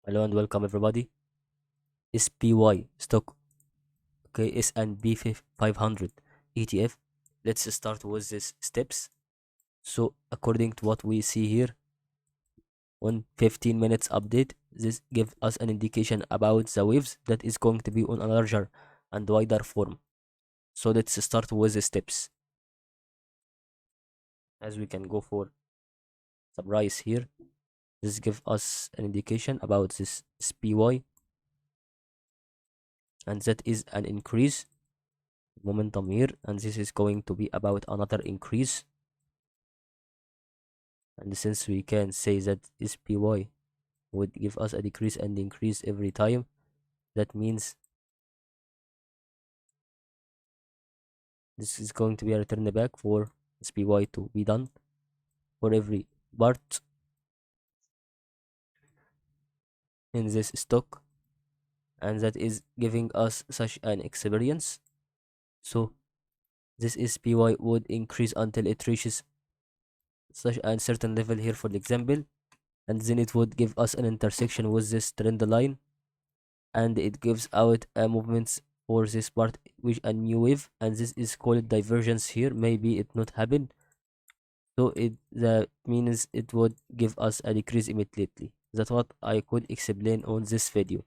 Hello and welcome everybody. SPY stock, okay, S&P 500 ETF. Let's start with these steps. So according to what we see here on 15 minutes update, this gives us an indication about the waves that is going to be on a larger and wider form. So let's start with the steps. As we can go for the price here, this gives us an indication about this SPY, and that is an increase momentum here, and this is going to be about another increase. And since we can say that SPY would give us a decrease and increase every time, that means this is going to be a return back for SPY to be done for every part in this stock, and that is giving us such an experience. So this SPY would increase until it reaches such a certain level here, for example, and then it would give us an intersection with this trend line, and it gives out a movements for this part with a new wave, and this is called divergence here. Maybe it not happen, so it that means it would give us a decrease immediately. That's what I could explain on this video.